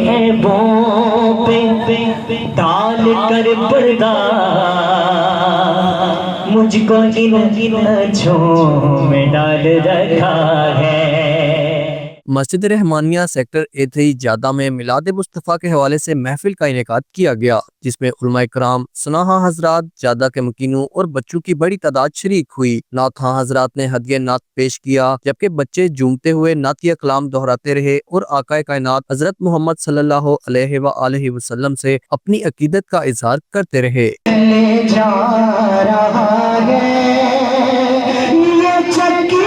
عیبوں پہ ڈال کر پردہ مجھ کو ان اچھوں میں ڈال رکھا ہے۔ مسجد رحمانیہ سیکٹر A3 جادہ میں میلاد مصطفیٰ کے حوالے سے محفل کا انعقاد کیا گیا، جس میں علماء کرام، سنہا حضرات، جادہ کے مکینوں اور بچوں کی بڑی تعداد شریک ہوئی۔ نعت خواں حضرات نے ہدیہ نعت پیش کیا، جبکہ بچے جھومتے ہوئے نعتیہ کلام دہراتے رہے اور آقا کائنات حضرت محمد صلی اللہ علیہ وآلہ وسلم سے اپنی عقیدت کا اظہار کرتے رہے۔ جا رہا ہے یہ چکی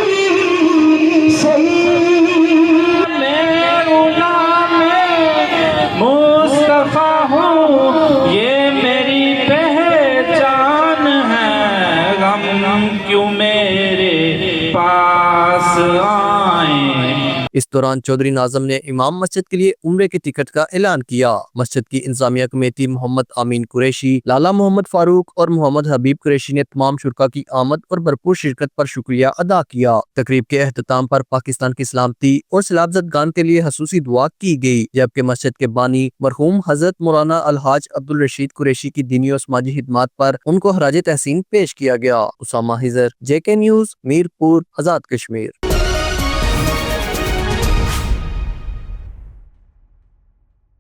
کیوں میرے پاس آئیں۔ اس دوران چودھری ناظم نے امام مسجد کے لیے عمرے کے ٹکٹ کا اعلان کیا۔ مسجد کی انتظامیہ کمیٹی محمد امین قریشی، لالا محمد فاروق اور محمد حبیب قریشی نے تمام شرکاء کی آمد اور بھرپور شرکت پر شکریہ ادا کیا۔ تقریب کے اختتام پر پاکستان کی سلامتی اور سیلاب زدگان کے لیے خصوصی دعا کی گئی، جبکہ مسجد کے بانی مرحوم حضرت مولانا الحاج عبدالرشید قریشی کی دینی و سماجی خدمات پر ان کو خراج تحسین پیش کیا گیا۔ اسامہ حضر، JK نیوز، میرپور، آزاد کشمیر۔